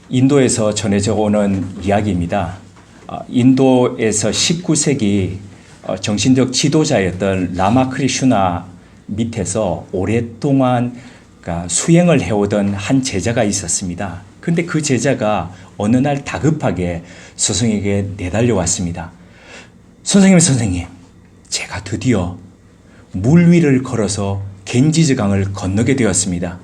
인도에서 전해져 오는 이야기입니다. 인도에서 19세기 정신적 지도자였던 라마크리슈나 밑에서 오랫동안 수행을 해오던 한 제자가 있었습니다. 근데 그 제자가 어느 날 다급하게 스승에게 내달려왔습니다. 선생님, 제가 드디어 물 위를 걸어서 겐지즈강을 건너게 되었습니다.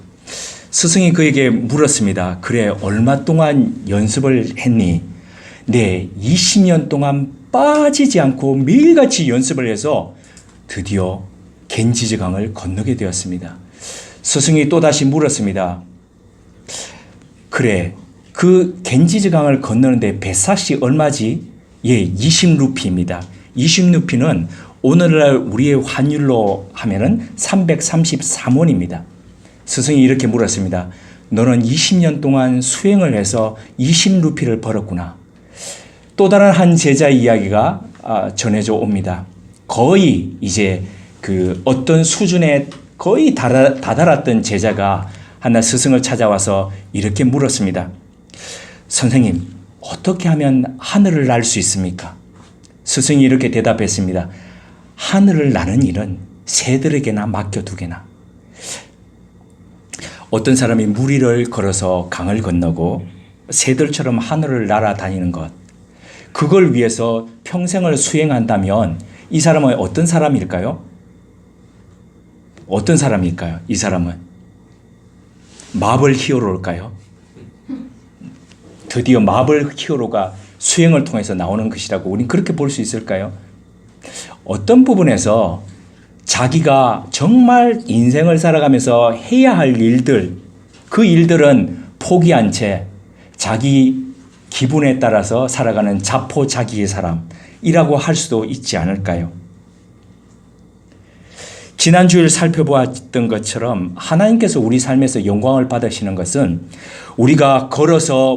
스승이 그에게 물었습니다. 그래, 얼마 동안 연습을 했니? 네, 20년 동안 빠지지 않고 매일같이 연습을 해서 드디어 겐지즈강을 건너게 되었습니다. 스승이 또다시 물었습니다. 그래, 그 겐지즈강을 건너는데 배삭이 얼마지? 예, 20루피입니다. 20루피는 오늘날 우리의 환율로 하면은 333원입니다. 스승이 이렇게 물었습니다. 너는 20년 동안 수행을 해서 20루피를 벌었구나. 또 다른 한 제자의 이야기가 전해져 옵니다. 거의 이제 그 어떤 수준에 거의 다다랐던 제자가 하나 스승을 찾아와서 이렇게 물었습니다. 선생님, 어떻게 하면 하늘을 날 수 있습니까? 스승이 이렇게 대답했습니다. 하늘을 나는 일은 새들에게나 맡겨두게나. 어떤 사람이 물 위를 걸어서 강을 건너고 새들처럼 하늘을 날아다니는 것, 그걸 위해서 평생을 수행한다면 이 사람은 어떤 사람일까요? 어떤 사람일까요? 이 사람은 마블 히어로일까요? 드디어 마블 히어로가 수행을 통해서 나오는 것이라고 우린 그렇게 볼 수 있을까요? 어떤 부분에서 자기가 정말 인생을 살아가면서 해야 할 일들, 그 일들은 포기한 채 자기 기분에 따라서 살아가는 자포자기의 사람이라고 할 수도 있지 않을까요? 지난 주일 살펴보았던 것처럼 하나님께서 우리 삶에서 영광을 받으시는 것은 우리가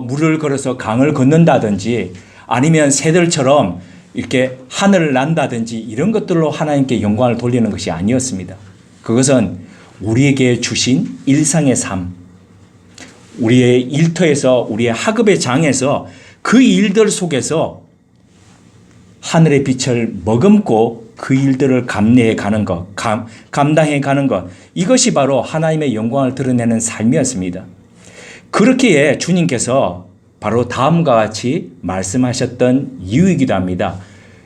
물을 걸어서 강을 건넌다든지 아니면 새들처럼 이렇게 하늘을 난다든지 이런 것들로 하나님께 영광을 돌리는 것이 아니었습니다. 그것은 우리에게 주신 일상의 삶, 우리의 일터에서 우리의 학업의 장에서 그 일들 속에서 하늘의 빛을 머금고 그 일들을 감내해 가는 것, 감당해 가는 것, 이것이 바로 하나님의 영광을 드러내는 삶이었습니다. 그렇기에 주님께서 바로 다음과 같이 말씀하셨던 이유이기도 합니다.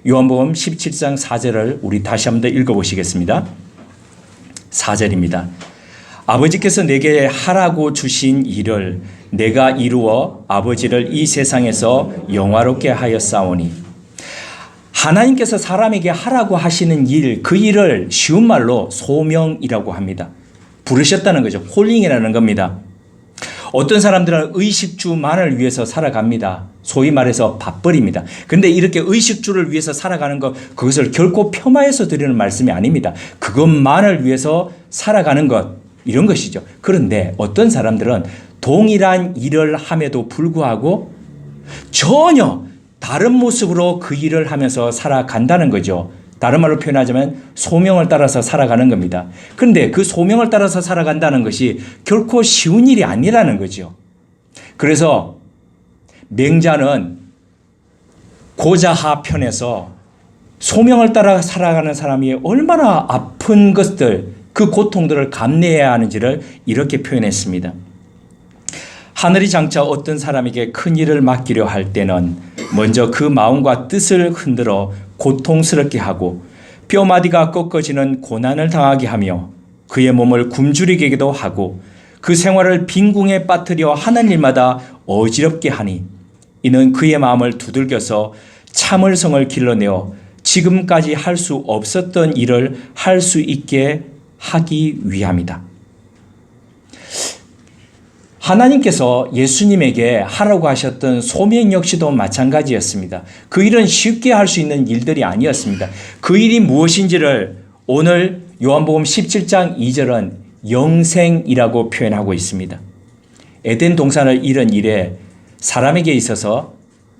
요한복음 17장 4절을 우리 다시 한번 더 읽어보시겠습니다. 4절입니다. 아버지께서 내게 하라고 주신 일을 내가 이루어 아버지를 이 세상에서 영화롭게 하였사오니. 하나님께서 사람에게 하라고 하시는 일, 그 일을 쉬운 말로 소명이라고 합니다. 부르셨다는 거죠. 콜링이라는 겁니다. 어떤 사람들은 의식주만을 위해서 살아갑니다. 소위 말해서 밥벌입니다. 그런데 이렇게 의식주를 위해서 살아가는 것, 그것을 결코 폄하해서 드리는 말씀이 아닙니다. 그것만을 위해서 살아가는 것, 이런 것이죠. 그런데 어떤 사람들은 동일한 일을 함에도 불구하고 전혀 다른 모습으로 그 일을 하면서 살아간다는 거죠. 다른 말로 표현하자면 소명을 따라서 살아가는 겁니다. 그런데 그 소명을 따라서 살아간다는 것이 결코 쉬운 일이 아니라는 거죠. 그래서 맹자는 고자하 편에서 소명을 따라 살아가는 사람이 얼마나 아픈 것들, 그 고통들을 감내해야 하는지를 이렇게 표현했습니다. 하늘이 장차 어떤 사람에게 큰 일을 맡기려 할 때는 먼저 그 마음과 뜻을 흔들어 고통스럽게 하고 뼈마디가 꺾어지는 고난을 당하게 하며 그의 몸을 굶주리게도 하고 그 생활을 빈궁에 빠뜨려 하는 일마다 어지럽게 하니 이는 그의 마음을 두들겨서 참을성을 길러내어 지금까지 할 수 없었던 일을 할 수 있게 하기 위함이다. 하나님께서 예수님에게 하라고 하셨던 소명 역시도 마찬가지였습니다. 그 일은 쉽게 할 수 있는 일들이 아니었습니다. 그 일이 무엇인지를 오늘 요한복음 17장 2절은 영생이라고 표현하고 있습니다. 에덴 동산을 잃은 일에 사람에게 있어서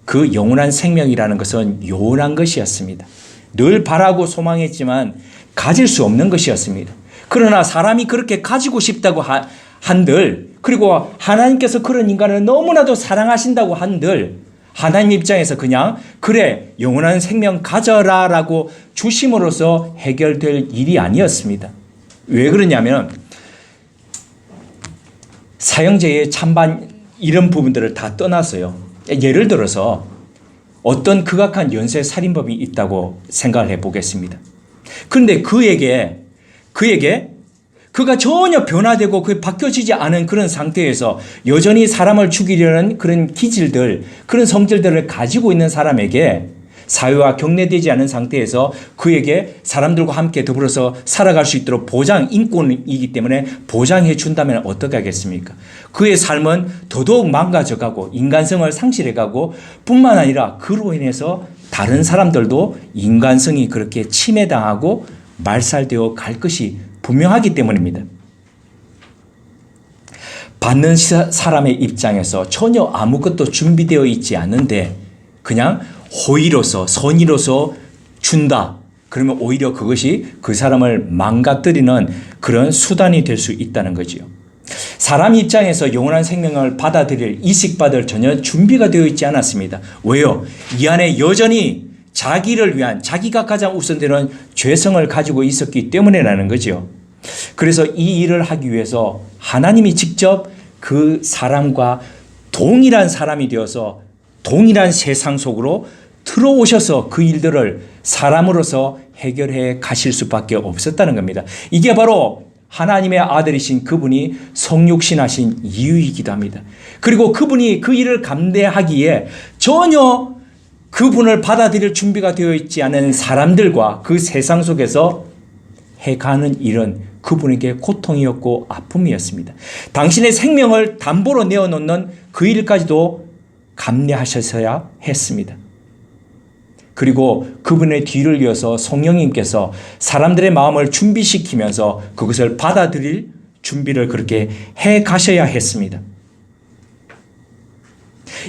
그 영원한 생명이라는 것은 요원한 것이었습니다. 늘 바라고 소망했지만 가질 수 없는 것이었습니다. 그러나 사람이 그렇게 가지고 싶다고 한들 그리고 하나님께서 그런 인간을 너무나도 사랑하신다고 한들 하나님 입장에서 그냥 그래 영원한 생명 가져라 라고 주심으로써 해결될 일이 아니었습니다. 왜 그러냐면 사형제의 찬반 이런 부분들을 다 떠났어요. 예를 들어서 어떤 극악한 연쇄 살인범이 있다고 생각을 해보겠습니다. 그런데 그에게 그가 전혀 변화되고 그게 바뀌어지지 않은 그런 상태에서 여전히 사람을 죽이려는 그런 기질들, 그런 성질들을 가지고 있는 사람에게 사회와 격려되지 않은 상태에서 그에게 사람들과 함께 더불어서 살아갈 수 있도록 인권이기 때문에 보장해 준다면 어떻게 하겠습니까? 그의 삶은 더더욱 망가져가고 인간성을 상실해가고 뿐만 아니라 그로 인해서 다른 사람들도 인간성이 그렇게 침해당하고 말살되어 갈 것이 분명하기 때문입니다. 받는 사람의 입장에서 전혀 아무것도 준비되어 있지 않은데 그냥 호의로서 선의로서 준다. 그러면 오히려 그것이 그 사람을 망가뜨리는 그런 수단이 될 수 있다는 거지요. 사람 입장에서 영원한 생명을 받아들일 이식받을 전혀 준비가 되어 있지 않았습니다. 왜요? 이 안에 여전히 자기를 위한 자기가 가장 우선되는 죄성을 가지고 있었기 때문이라는 거죠. 그래서 이 일을 하기 위해서 하나님이 직접 그 사람과 동일한 사람이 되어서 동일한 세상 속으로 들어오셔서 그 일들을 사람으로서 해결해 가실 수밖에 없었다는 겁니다. 이게 바로 하나님의 아들이신 그분이 성육신하신 이유이기도 합니다. 그리고 그분이 그 일을 감내하기에 전혀 그분을 받아들일 준비가 되어 있지 않은 사람들과 그 세상 속에서 해가는 일은 그분에게 고통이었고 아픔이었습니다. 당신의 생명을 담보로 내어놓는 그 일까지도 감내하셨어야 했습니다. 그리고 그분의 뒤를 이어서 성령님께서 사람들의 마음을 준비시키면서 그것을 받아들일 준비를 그렇게 해 가셔야 했습니다.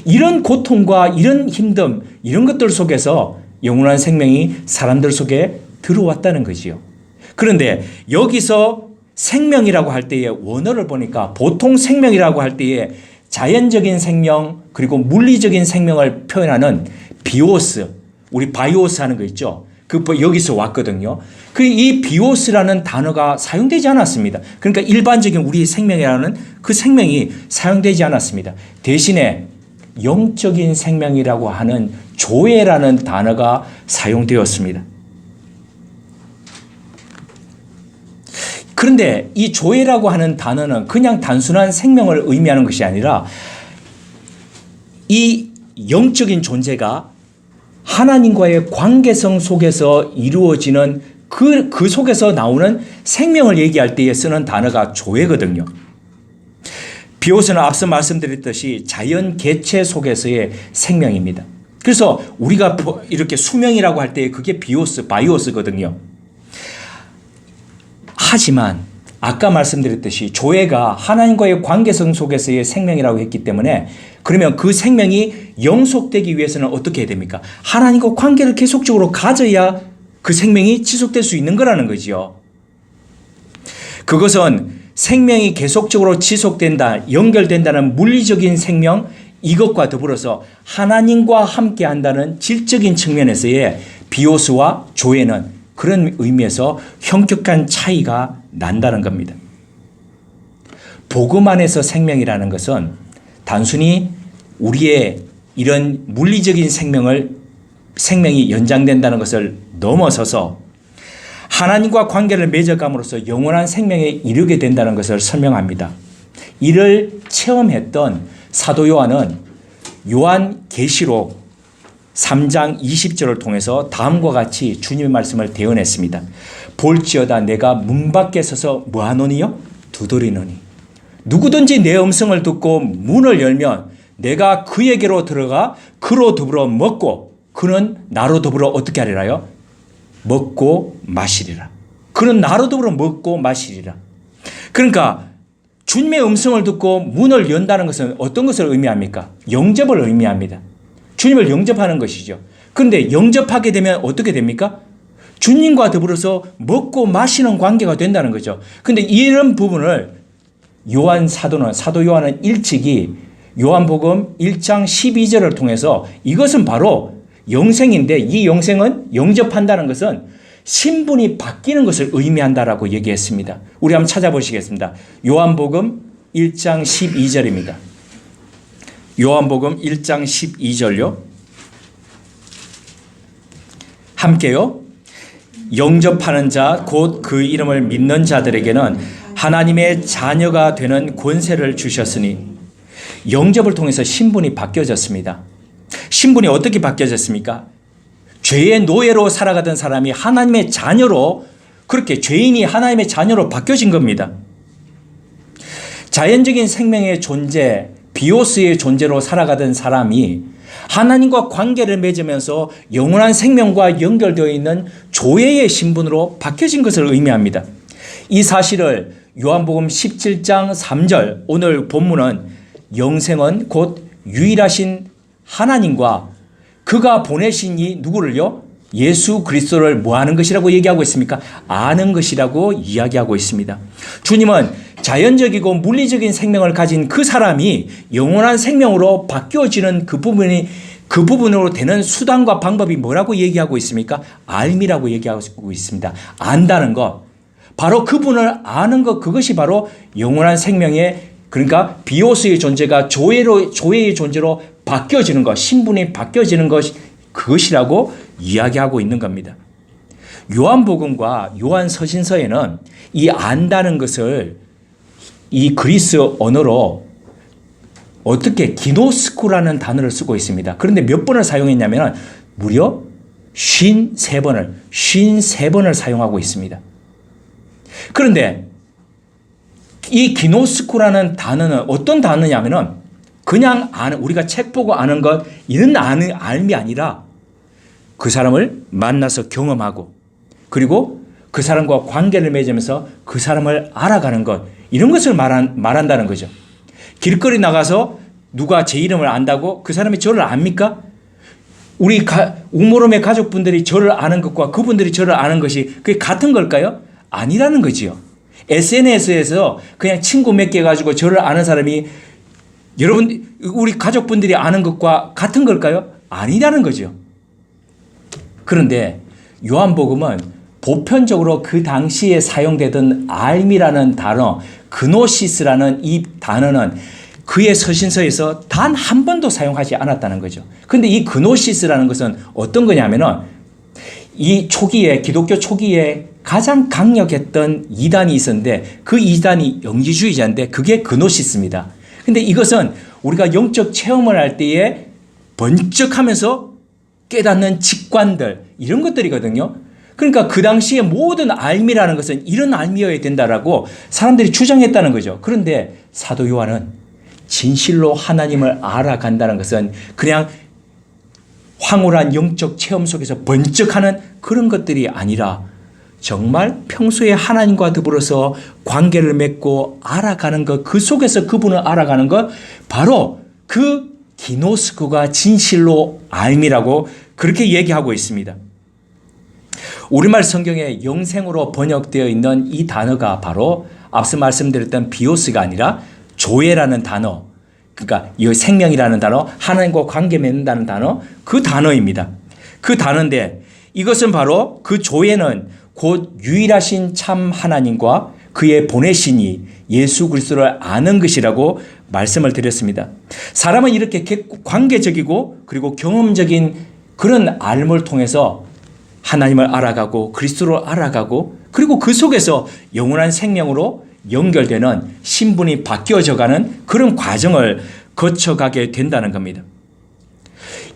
이런 고통과 이런 힘듦, 이런 것들 속에서 영원한 생명이 사람들 속에 들어왔다는 거지요. 그런데 여기서 생명이라고 할 때의 원어를 보니까 보통 생명이라고 할 때에 자연적인 생명 그리고 물리적인 생명을 표현하는 비오스, 우리 바이오스 하는 거 있죠. 그 여기서 왔거든요. 이 비오스라는 단어가 사용되지 않았습니다. 그러니까 일반적인 우리 생명이라는 그 생명이 사용되지 않았습니다. 대신에 영적인 생명이라고 하는 조에라는 단어가 사용되었습니다. 그런데 이 조에라고 하는 단어는 그냥 단순한 생명을 의미하는 것이 아니라 이 영적인 존재가 하나님과의 관계성 속에서 이루어지는 그 속에서 나오는 생명을 얘기할 때에 쓰는 단어가 조에거든요. 비오스는 앞서 말씀드렸듯이 자연 개체 속에서의 생명입니다. 그래서 우리가 이렇게 수명이라고 할 때 그게 비오스, 바이오스거든요. 하지만 아까 말씀드렸듯이 조회가 하나님과의 관계성 속에서의 생명이라고 했기 때문에 그러면 그 생명이 영속되기 위해서는 어떻게 해야 됩니까? 하나님과 관계를 계속적으로 가져야 그 생명이 지속될 수 있는 거라는 거죠. 그것은 생명이 계속적으로 지속된다, 연결된다는 물리적인 생명 이것과 더불어서 하나님과 함께 한다는 질적인 측면에서의 비오스와 조회는 그런 의미에서 현격한 차이가 난다는 겁니다. 복음 안에서 생명이라는 것은 단순히 우리의 이런 물리적인 생명이 연장된다는 것을 넘어서서 하나님과 관계를 맺어감으로써 영원한 생명에 이르게 된다는 것을 설명합니다. 이를 체험했던 사도 요한은 요한계시록 3장 20절을 통해서 다음과 같이 주님의 말씀을 대언했습니다. 볼지어다 내가 문 밖에 서서 뭐하노니요? 두드리노니 누구든지 내 음성을 듣고 문을 열면 내가 그에게로 들어가 그로 더불어 먹고 그는 나로 더불어 어떻게 하리라요? 먹고 마시리라. 그는 나로 더불어 먹고 마시리라. 그러니까 주님의 음성을 듣고 문을 연다는 것은 어떤 것을 의미합니까? 영접을 의미합니다. 주님을 영접하는 것이죠. 그런데 영접하게 되면 어떻게 됩니까? 주님과 더불어서 먹고 마시는 관계가 된다는 거죠. 그런데 이런 부분을 요한 사도 요한은 일찍이 요한복음 1장 12절을 통해서 이것은 바로 영생인데, 이 영생은 영접한다는 것은 신분이 바뀌는 것을 의미한다라고 얘기했습니다. 우리 한번 찾아보시겠습니다. 요한복음 1장 12절입니다. 요한복음 1장 12절요. 함께요. 영접하는 자 곧 그 이름을 믿는 자들에게는 하나님의 자녀가 되는 권세를 주셨으니, 영접을 통해서 신분이 바뀌어졌습니다. 신분이 어떻게 바뀌어졌습니까? 죄의 노예로 살아가던 사람이 하나님의 자녀로, 그렇게 죄인이 하나님의 자녀로 바뀌어진 겁니다. 자연적인 생명의 존재, 비오스의 존재로 살아가던 사람이 하나님과 관계를 맺으면서 영원한 생명과 연결되어 있는 조회의 신분으로 바뀌어진 것을 의미합니다. 이 사실을 요한복음 17장 3절, 오늘 본문은 영생은 곧 유일하신 하나님과 그가 보내신 이 누구를요? 예수 그리스도를 뭐 하는 것이라고 얘기하고 있습니까? 아는 것이라고 이야기하고 있습니다. 주님은 자연적이고 물리적인 생명을 가진 그 사람이 영원한 생명으로 바뀌어지는 그 부분으로 되는 수단과 방법이 뭐라고 얘기하고 있습니까? 알미라고 얘기하고 있습니다. 안다는 것. 바로 그분을 아는 것, 그것이 바로 영원한 생명의, 그러니까 비오스의 존재가 조회의 존재로 바뀌어지는 것, 신분이 바뀌어지는 것, 그것이라고 이야기하고 있는 겁니다. 요한복음과 요한서신서에는 이 안다는 것을 이 그리스 언어로 어떻게 기노스코라는 단어를 쓰고 있습니다. 그런데 몇 번을 사용했냐면 무려 53번을 사용하고 있습니다. 그런데 이 기노스코라는 단어는 어떤 단어냐면은 그냥 아는, 우리가 책 보고 아는 것, 이런 알미 아니라 그 사람을 만나서 경험하고, 그리고 그 사람과 관계를 맺으면서 그 사람을 알아가는 것, 이런 것을 말한다는 거죠. 길거리 나가서 누가 제 이름을 안다고 그 사람이 저를 압니까? 우리 우모롬의 가족분들이 저를 아는 것과 그분들이 저를 아는 것이 그게 같은 걸까요? 아니라는 거지요. SNS에서 그냥 친구 몇 개 가지고 저를 아는 사람이 여러분, 우리 가족분들이 아는 것과 같은 걸까요? 아니라는 거죠. 그런데 요한복음은 보편적으로 그 당시에 사용되던 알미라는 단어, 그노시스라는 이 단어는 그의 서신서에서 단 한 번도 사용하지 않았다는 거죠. 그런데 이 그노시스라는 것은 어떤 거냐면은 이 초기에, 기독교 초기에 가장 강력했던 이단이 있었는데 그 이단이 영지주의자인데 그게 그노시스입니다. 근데 이것은 우리가 영적 체험을 할 때에 번쩍하면서 깨닫는 직관들, 이런 것들이거든요. 그러니까 그 당시에 모든 알미라는 것은 이런 알미여야 된다라고 사람들이 주장했다는 거죠. 그런데 사도 요한은 진실로 하나님을 알아간다는 것은 그냥 황홀한 영적 체험 속에서 번쩍하는 그런 것들이 아니라 정말 평소에 하나님과 더불어서 관계를 맺고 알아가는 것, 그 속에서 그분을 알아가는 것, 바로 그 기노스코가 진실로 알미라고 그렇게 얘기하고 있습니다. 우리말 성경에 영생으로 번역되어 있는 이 단어가 바로 앞서 말씀드렸던 비오스가 아니라 조회라는 단어, 그러니까 이 생명이라는 단어, 하나님과 관계 맺는다는 단어, 그 단어입니다. 그 단어인데 이것은 바로 그 조회는 곧 유일하신 참 하나님과 그의 보내신이 예수 그리스도를 아는 것이라고 말씀을 드렸습니다. 사람은 이렇게 관계적이고 그리고 경험적인 그런 알을 통해서 하나님을 알아가고 그리스도를 알아가고 그리고 그 속에서 영원한 생명으로 연결되는 신분이 바뀌어져가는 그런 과정을 거쳐가게 된다는 겁니다.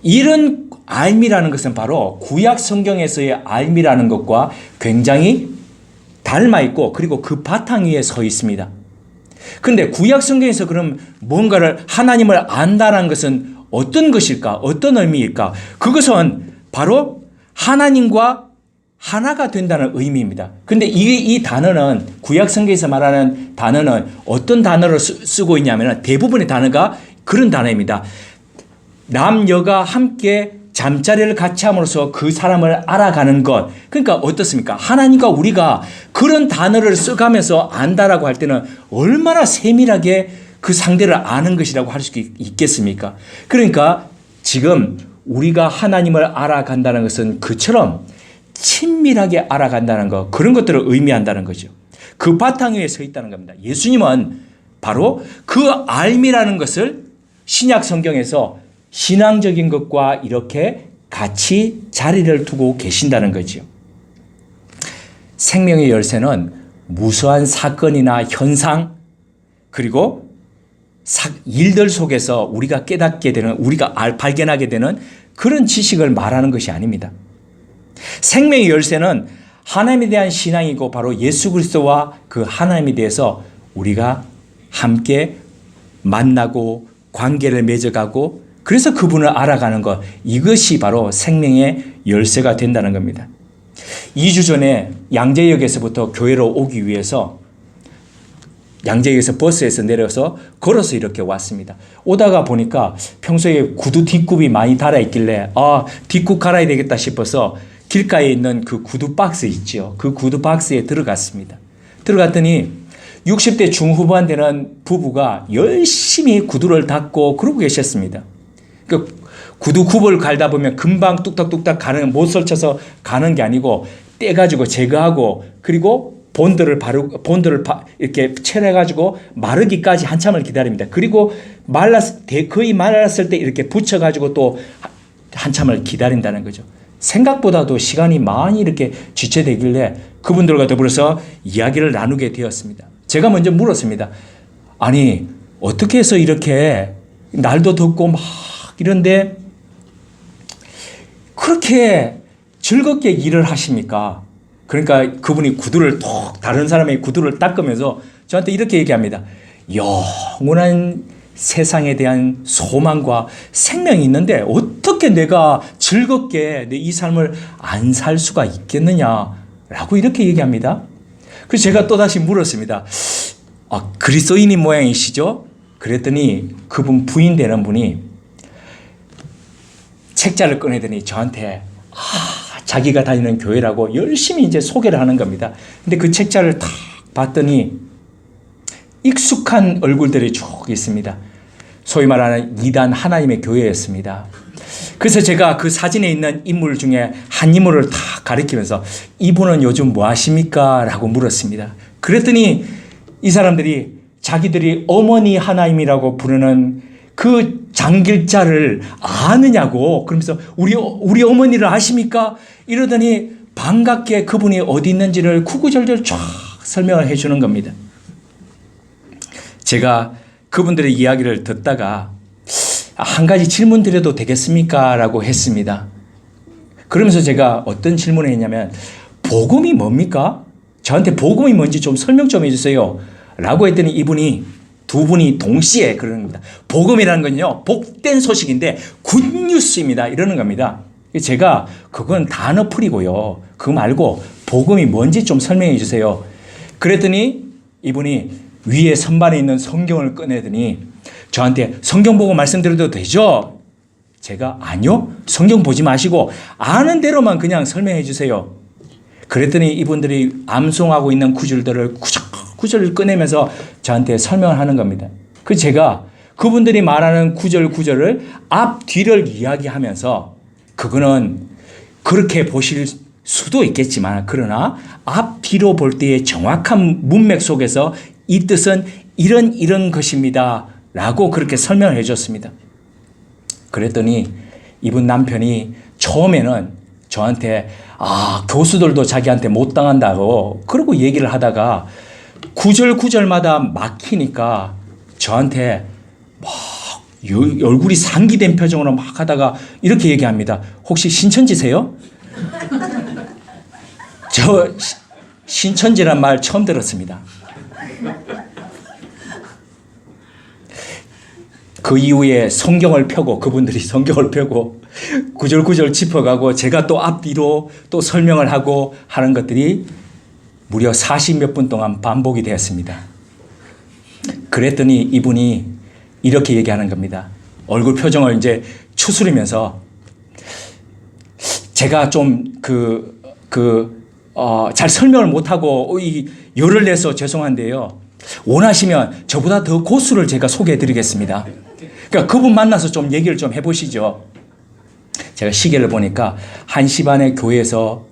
이런 알미라는 것은 바로 구약 성경에서의 알미라는 것과 굉장히 닮아 있고 그리고 그 바탕 위에 서 있습니다. 그런데 구약 성경에서 그럼 뭔가를 하나님을 안다는 것은 어떤 것일까? 어떤 의미일까? 그것은 바로 하나님과 하나가 된다는 의미입니다. 그런데 이 단어는 구약 성경에서 말하는 단어는 어떤 단어를 쓰고 있냐면 대부분의 단어가 그런 단어입니다. 남녀가 함께 잠자리를 같이 함으로써 그 사람을 알아가는 것. 그러니까 어떻습니까? 하나님과 우리가 그런 단어를 써가면서 안다라고 할 때는 얼마나 세밀하게 그 상대를 아는 것이라고 할 수 있겠습니까? 그러니까 지금 우리가 하나님을 알아간다는 것은 그처럼 친밀하게 알아간다는 것, 그런 것들을 의미한다는 거죠. 그 바탕 위에 서 있다는 겁니다. 예수님은 바로 그 알미라는 것을 신약 성경에서 신앙적인 것과 이렇게 같이 자리를 두고 계신다는 거죠. 생명의 열쇠는 무수한 사건이나 현상 그리고 일들 속에서 우리가 깨닫게 되는, 우리가 발견하게 되는 그런 지식을 말하는 것이 아닙니다. 생명의 열쇠는 하나님에 대한 신앙이고 바로 예수 그리스도와 그 하나님에 대해서 우리가 함께 만나고 관계를 맺어가고 그래서 그분을 알아가는 것, 이것이 바로 생명의 열쇠가 된다는 겁니다. 2주 전에 양재역에서부터 교회로 오기 위해서 양재역에서 버스에서 내려서 걸어서 이렇게 왔습니다. 오다가 보니까 평소에 구두 뒷굽이 많이 달아있길래 뒷굽 갈아야 되겠다 싶어서 길가에 있는 그 구두 박스 있죠. 그 구두 박스에 들어갔습니다. 들어갔더니 60대 중후반 되는 부부가 열심히 구두를 닦고 그러고 계셨습니다. 그 구두 굽을 갈다 보면 금방 뚝딱뚝딱 가는, 못 설쳐서 가는 게 아니고 떼가지고 제거하고 그리고 본드를 이렇게 칠해가지고 마르기까지 한참을 기다립니다. 그리고 거의 말랐을 때 이렇게 붙여가지고 또 한참을 기다린다는 거죠. 생각보다도 시간이 많이 이렇게 지체되길래 그분들과 더불어서 이야기를 나누게 되었습니다. 제가 먼저 물었습니다. 아니, 어떻게 해서 이렇게 날도 덥고 막 이런데 그렇게 즐겁게 일을 하십니까? 그러니까 그분이 다른 사람의 구두를 닦으면서 저한테 이렇게 얘기합니다. 영원한 세상에 대한 소망과 생명이 있는데 어떻게 내가 즐겁게 내 이 삶을 안 살 수가 있겠느냐라고 이렇게 얘기합니다. 그래서 제가 또다시 물었습니다. 그리스도인인 모양이시죠? 그랬더니 그분 부인 되는 분이 책자를 꺼내더니 저한테 자기가 다니는 교회라고 열심히 이제 소개를 하는 겁니다. 근데 그 책자를 딱 봤더니 익숙한 얼굴들이 쭉 있습니다. 소위 말하는 이단 하나님의 교회였습니다. 그래서 제가 그 사진에 있는 인물 중에 한 인물을 다 가리키면서 이분은 요즘 뭐 하십니까? 라고 물었습니다. 그랬더니 이 사람들이 자기들이 어머니 하나님이라고 부르는 그 장길자를 아느냐고 그러면서 우리 어머니를 아십니까? 이러더니 반갑게 그분이 어디 있는지를 구구절절 쫙 설명을 해 주는 겁니다. 제가 그분들의 이야기를 듣다가 한 가지 질문 드려도 되겠습니까? 라고 했습니다. 그러면서 제가 어떤 질문을 했냐면 복음이 뭡니까? 저한테 복음이 뭔지 좀 설명 좀 해주세요. 라고 했더니 두 분이 동시에 그러는 겁니다. 복음이라는 건요, 복된 소식인데 굿뉴스입니다. 이러는 겁니다. 제가 그건 단어풀이고요. 그거 말고 복음이 뭔지 좀 설명해 주세요. 그랬더니 이분이 위에 선반에 있는 성경을 꺼내더니 저한테 성경 보고 말씀드려도 되죠? 제가 아니요. 성경 보지 마시고 아는 대로만 그냥 설명해 주세요. 그랬더니 이분들이 암송하고 있는 구절들을 구절을 꺼내면서 저한테 설명을 하는 겁니다. 그 제가 그분들이 말하는 구절을 앞뒤를 이야기하면서 그거는 그렇게 보실 수도 있겠지만 그러나 앞뒤로 볼 때의 정확한 문맥 속에서 이 뜻은 이런 것입니다. 라고 그렇게 설명을 해줬습니다. 그랬더니 이분 남편이 처음에는 저한테 교수들도 자기한테 못 당한다고 그러고 얘기를 하다가 구절마다 막히니까 저한테 막 얼굴이 상기된 표정으로 막 하다가 이렇게 얘기합니다. 혹시 신천지세요? 저 신천지란 말 처음 들었습니다. 그 이후에 그분들이 성경을 펴고 구절구절 짚어가고 제가 또 앞뒤로 또 설명을 하고 하는 것들이 무려 40몇 분 동안 반복이 되었습니다. 그랬더니 이분이 이렇게 얘기하는 겁니다. 얼굴 표정을 이제 추스리면서 제가 좀 잘 설명을 못하고 열을 내서 죄송한데요. 원하시면 저보다 더 고수를 제가 소개해 드리겠습니다. 그러니까 그분 만나서 좀 얘기를 좀 해보시죠. 제가 시계를 보니까 1시 반에 교회에서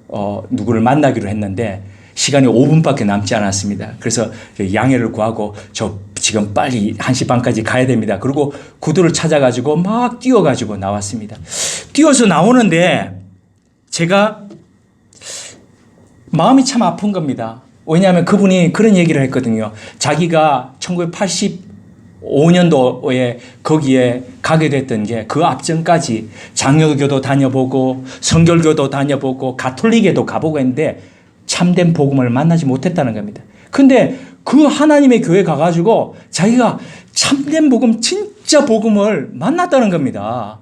누구를 만나기로 했는데 시간이 5분밖에 남지 않았습니다. 그래서 양해를 구하고 저 지금 빨리 1시 반까지 가야 됩니다. 그리고 구두를 찾아가지고 막 뛰어가지고 나왔습니다. 뛰어서 나오는데 제가 마음이 참 아픈 겁니다. 왜냐하면 그분이 그런 얘기를 했거든요. 자기가 1985년도에 거기에 가게 됐던 게 그 앞전까지 장로교도 다녀보고 성결교도 다녀보고 가톨릭에도 가보고 했는데 참된 복음을 만나지 못했다는 겁니다. 근데 그 하나님의 교회 가가지고 자기가 참된 복음, 진짜 복음을 만났다는 겁니다.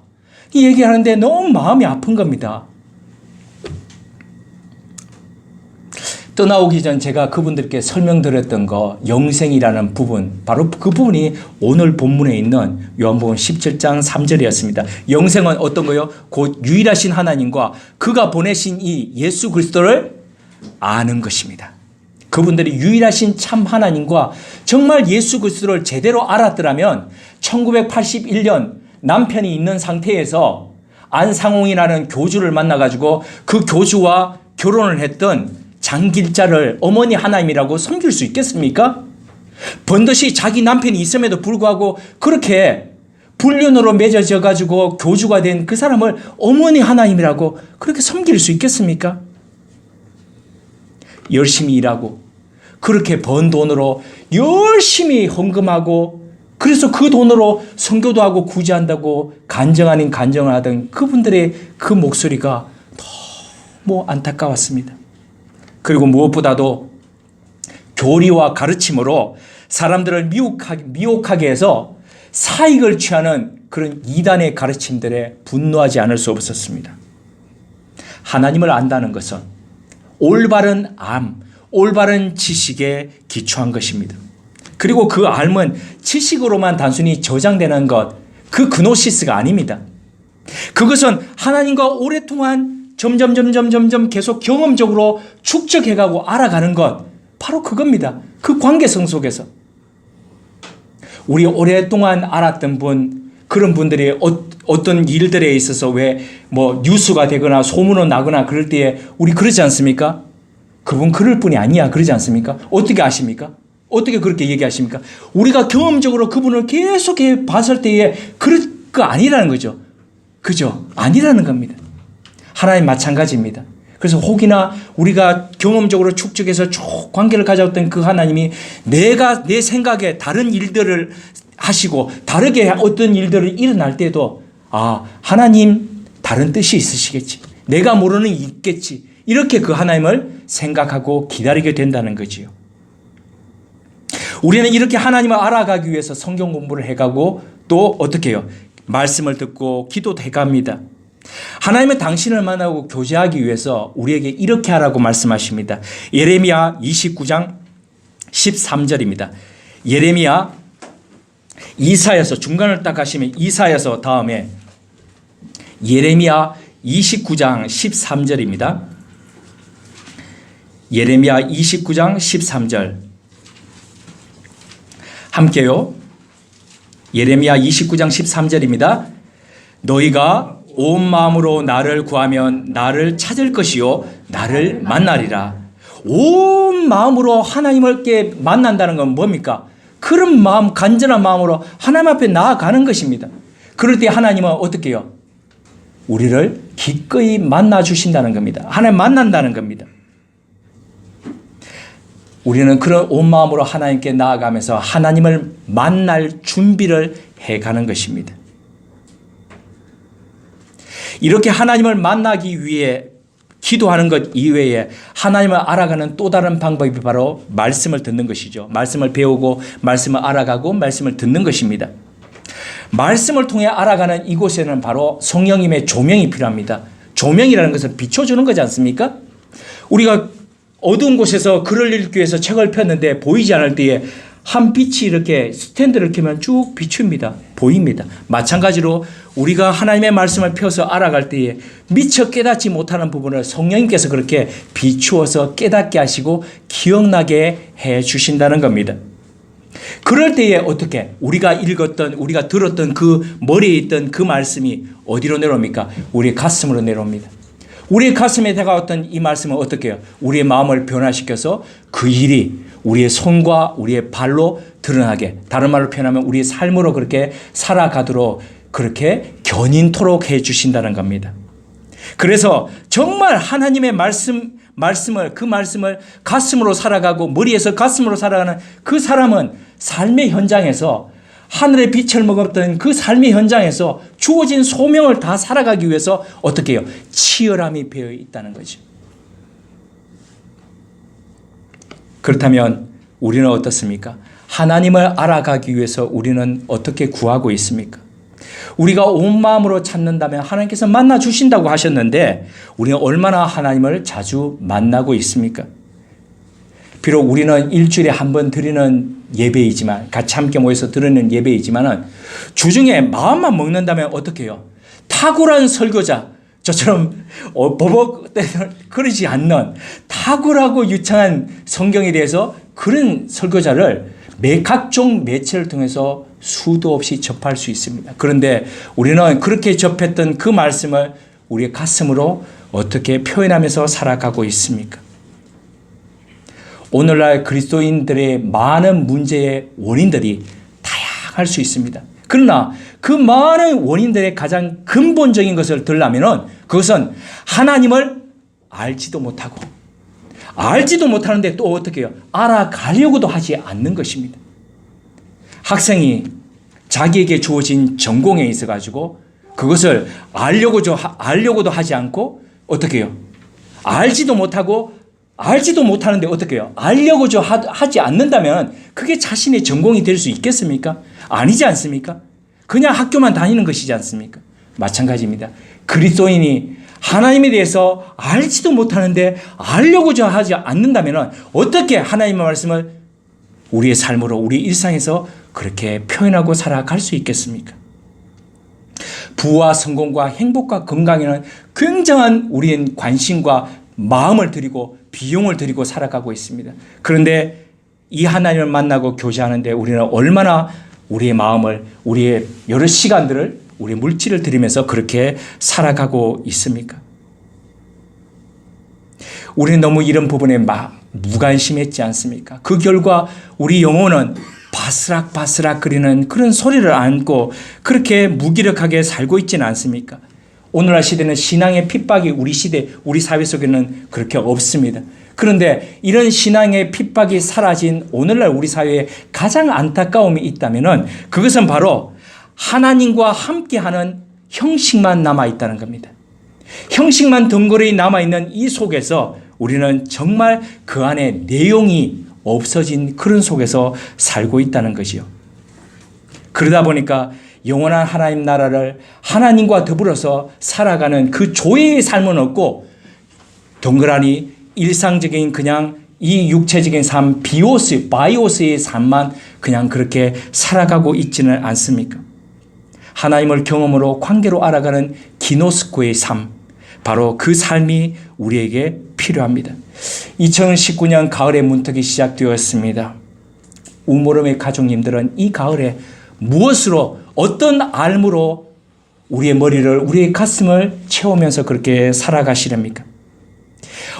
이 얘기하는데 너무 마음이 아픈 겁니다. 떠나오기 전 제가 그분들께 설명드렸던 거 영생이라는 부분, 바로 그 부분이 오늘 본문에 있는 요한복음 17장 3절이었습니다. 영생은 어떤 거요? 곧 유일하신 하나님과 그가 보내신 이 예수 그리스도를 아는 것입니다. 그분들이 유일하신 참 하나님과 정말 예수 그리스도를 제대로 알았더라면 1981년 남편이 있는 상태에서 안상홍이라는 교주를 만나가지고 그 교주와 결혼을 했던 장길자를 어머니 하나님이라고 섬길 수 있겠습니까? 번듯이 자기 남편이 있음에도 불구하고 그렇게 불륜으로 맺어져 가지고 교주가 된 그 사람을 어머니 하나님이라고 그렇게 섬길 수 있겠습니까? 열심히 일하고 그렇게 번 돈으로 열심히 헌금하고 그래서 그 돈으로 선교도 하고 구제한다고 간증 아닌 간증을 하던 그분들의 그 목소리가 너무 안타까웠습니다. 그리고 무엇보다도 교리와 가르침으로 사람들을 미혹하게 해서 사익을 취하는 그런 이단의 가르침들에 분노하지 않을 수 없었습니다. 하나님을 안다는 것은 올바른 올바른 지식에 기초한 것입니다. 그리고 그 알은 지식으로만 단순히 저장되는 것, 그 그노시스가 아닙니다. 그것은 하나님과 오랫동안 점점 계속 경험적으로 축적해가고 알아가는 것, 바로 그겁니다. 그 관계성 속에서. 우리 오랫동안 알았던 분, 그런 분들이 어떤 일들에 있어서 왜 뉴스가 되거나 소문이 나거나 그럴 때에 우리 그러지 않습니까? 그분 그럴 뿐이 아니야 그러지 않습니까? 어떻게 아십니까? 어떻게 그렇게 얘기하십니까? 우리가 경험적으로 그분을 계속해 봤을 때에 그럴 거 아니라는 거죠. 그죠? 아니라는 겁니다. 하나님 마찬가지입니다. 그래서 혹이나 우리가 경험적으로 축적해서 쭉 관계를 가져왔던 그 하나님이 내 생각에 다른 일들을 하시고 다르게 어떤 일들을 일어날 때도 하나님 다른 뜻이 있으시겠지. 내가 모르는 게 있겠지. 이렇게 그 하나님을 생각하고 기다리게 된다는 거지요. 우리는 이렇게 하나님을 알아가기 위해서 성경 공부를 해가고 또 어떻게 해요? 말씀을 듣고 기도도 해갑니다. 하나님은 당신을 만나고 교제하기 위해서 우리에게 이렇게 하라고 말씀하십니다. 예레미야 29장 13절입니다. 예레미야 이사야서 중간을 딱 하시면 이사야서 다음에 예레미야 29장 13절입니다. 예레미야 29장 13절 함께요. 예레미야 29장 13절입니다. 너희가 온 마음으로 나를 구하면 나를 찾을 것이요 나를 만나리라. 온 마음으로 하나님께 만난다는 건 뭡니까? 그런 마음, 간절한 마음으로 하나님 앞에 나아가는 것입니다. 그럴 때 하나님은 어떻게 해요? 우리를 기꺼이 만나 주신다는 겁니다. 하나님 만난다는 겁니다. 우리는 그런 온 마음으로 하나님께 나아가면서 하나님을 만날 준비를 해가는 것입니다. 이렇게 하나님을 만나기 위해 기도하는 것 이외에 하나님을 알아가는 또 다른 방법이 바로 말씀을 듣는 것이죠. 말씀을 배우고 말씀을 알아가고 말씀을 듣는 것입니다. 말씀을 통해 알아가는 이곳에는 바로 성령님의 조명이 필요합니다. 조명이라는 것은 비춰주는 거지 않습니까? 우리가 어두운 곳에서 글을 읽기 위해서 책을 폈는데 보이지 않을 때에 한 빛이 이렇게 스탠드를 켜면 쭉 비춥니다. 보입니다. 마찬가지로 우리가 하나님의 말씀을 펴서 알아갈 때에 미처 깨닫지 못하는 부분을 성령님께서 그렇게 비추어서 깨닫게 하시고 기억나게 해 주신다는 겁니다. 그럴 때에 어떻게 우리가 읽었던 우리가 들었던 그 머리에 있던 그 말씀이 어디로 내려옵니까? 우리의 가슴으로 내려옵니다. 우리의 가슴에 다가왔던 이 말씀은 어떻게 해요? 우리의 마음을 변화시켜서 그 일이 우리의 손과 우리의 발로 드러나게, 다른 말로 표현하면 우리의 삶으로 그렇게 살아가도록 그렇게 견인토록 해 주신다는 겁니다. 그래서 정말 하나님의 그 말씀을 가슴으로 살아가고 머리에서 가슴으로 살아가는 그 사람은 삶의 현장에서 하늘의 빛을 먹었던 그 삶의 현장에서 주어진 소명을 다 살아가기 위해서 어떻게 해요? 치열함이 배어 있다는 거죠. 그렇다면 우리는 어떻습니까? 하나님을 알아가기 위해서 우리는 어떻게 구하고 있습니까? 우리가 온 마음으로 찾는다면 하나님께서 만나 주신다고 하셨는데 우리는 얼마나 하나님을 자주 만나고 있습니까? 비록 우리는 일주일에 한 번 드리는 예배이지만, 같이 함께 모여서 드리는 예배이지만 주중에 마음만 먹는다면 어떻게 해요? 탁월한 설교자, 저처럼 버벅 그러지 않는 탁월하고 유창한 성경에 대해서 그런 설교자를 각종 매체를 통해서 수도 없이 접할 수 있습니다. 그런데 우리는 그렇게 접했던 그 말씀을 우리의 가슴으로 어떻게 표현하면서 살아가고 있습니까? 오늘날 그리스도인들의 많은 문제의 원인들이 다양할 수 있습니다. 그러나 그 많은 원인들의 가장 근본적인 것을 들려면 그것은 하나님을 알지도 못하고 알지도 못하는데 또 어떻게 해요? 알아가려고도 하지 않는 것입니다. 학생이 자기에게 주어진 전공에 있어가지고 그것을 알려고도 하지 않고 어떻게 해요? 알지도 못하고 알지도 못하는데 어떻게 해요? 알려고 하지 않는다면 그게 자신의 전공이 될 수 있겠습니까? 아니지 않습니까? 그냥 학교만 다니는 것이지 않습니까? 마찬가지입니다. 그리스도인이 하나님에 대해서 알지도 못하는데 알려고 하지 않는다면 어떻게 하나님의 말씀을 우리의 삶으로 우리 일상에서 그렇게 표현하고 살아갈 수 있겠습니까? 부와 성공과 행복과 건강에는 굉장한 우리의 관심과 마음을 들이고 비용을 들이고 살아가고 있습니다. 그런데 이 하나님을 만나고 교제하는데 우리는 얼마나 우리의 마음을, 우리의 여러 시간들을, 우리의 물질을 들이면서 그렇게 살아가고 있습니까? 우리는 너무 이런 부분에 무관심했지 않습니까? 그 결과 우리 영혼은 바스락바스락 거리는 그런 소리를 안고 그렇게 무기력하게 살고 있지는 않습니까? 오늘날 시대는 신앙의 핍박이 우리 사회 속에는 그렇게 없습니다. 그런데 이런 신앙의 핍박이 사라진 오늘날 우리 사회에 가장 안타까움이 있다면 그것은 바로 하나님과 함께하는 형식만 남아있다는 겁니다. 형식만 덩그러니 남아있는 이 속에서 우리는 정말 그 안에 내용이 없어진 그런 속에서 살고 있다는 것이요. 그러다 보니까 영원한 하나님 나라를 하나님과 더불어서 살아가는 그 조예의 삶은 없고 덩그러니 일상적인 그냥 이 육체적인 삶, 바이오스의 삶만 그냥 그렇게 살아가고 있지는 않습니까? 하나님을 경험으로 관계로 알아가는 기노스코의 삶, 바로 그 삶이 우리에게 필요합니다. 2019년 가을에 문턱이 시작되었습니다. 우모름의 가족님들은 이 가을에 무엇으로 어떤 알무로 우리의 머리를 우리의 가슴을 채우면서 그렇게 살아가시렵니까?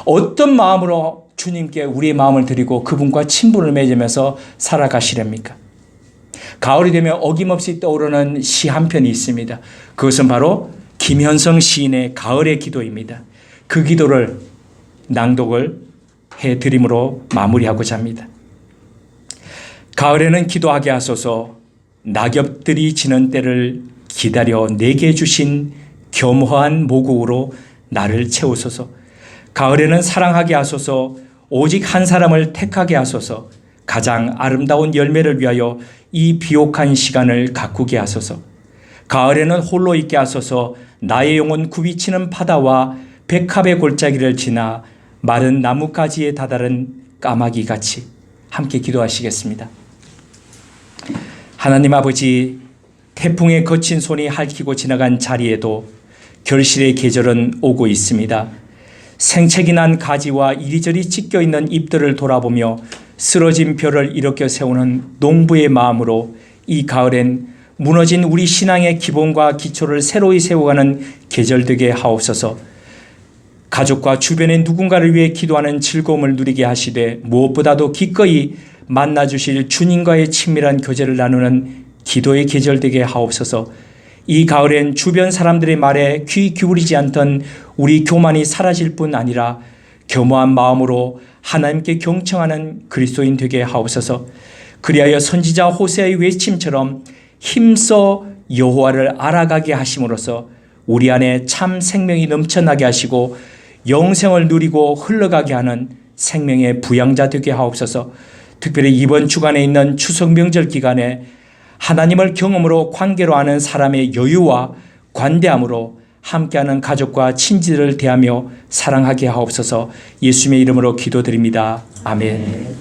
어떤 마음으로 주님께 우리의 마음을 드리고 그분과 친분을 맺으면서 살아가시렵니까? 가을이 되면 어김없이 떠오르는 시 한 편이 있습니다. 그것은 바로 김현성 시인의 가을의 기도입니다. 그 기도를 낭독을 해드림으로 마무리하고자 합니다. 가을에는 기도하게 하소서. 낙엽들이 지는 때를 기다려 내게 주신 겸허한 모국으로 나를 채우소서. 가을에는 사랑하게 하소서. 오직 한 사람을 택하게 하소서. 가장 아름다운 열매를 위하여 이 비옥한 시간을 가꾸게 하소서. 가을에는 홀로 있게 하소서. 나의 영혼 굽이치는 바다와 백합의 골짜기를 지나 마른 나뭇가지에 다다른 까마귀같이. 함께 기도하시겠습니다. 하나님 아버지, 태풍의 거친 손이 핥히고 지나간 자리에도 결실의 계절은 오고 있습니다. 생채기 난 가지와 이리저리 찢겨 있는 잎들을 돌아보며 쓰러진 벼를 일으켜 세우는 농부의 마음으로 이 가을엔 무너진 우리 신앙의 기본과 기초를 새로이 세워가는 계절 되게 하옵소서. 가족과 주변의 누군가를 위해 기도하는 즐거움을 누리게 하시되 무엇보다도 기꺼이 만나주실 주님과의 친밀한 교제를 나누는 기도의 계절 되게 하옵소서. 이 가을엔 주변 사람들의 말에 귀 기울이지 않던 우리 교만이 사라질 뿐 아니라 겸허한 마음으로 하나님께 경청하는 그리스도인 되게 하옵소서. 그리하여 선지자 호세아의 외침처럼 힘써 여호와를 알아가게 하심으로써 우리 안에 참 생명이 넘쳐나게 하시고 영생을 누리고 흘러가게 하는 생명의 부양자 되게 하옵소서. 특별히 이번 주간에 있는 추석 명절 기간에 하나님을 경험으로 관계로 아는 사람의 여유와 관대함으로 함께하는 가족과 친지들을 대하며 사랑하게 하옵소서. 예수님의 이름으로 기도드립니다. 아멘.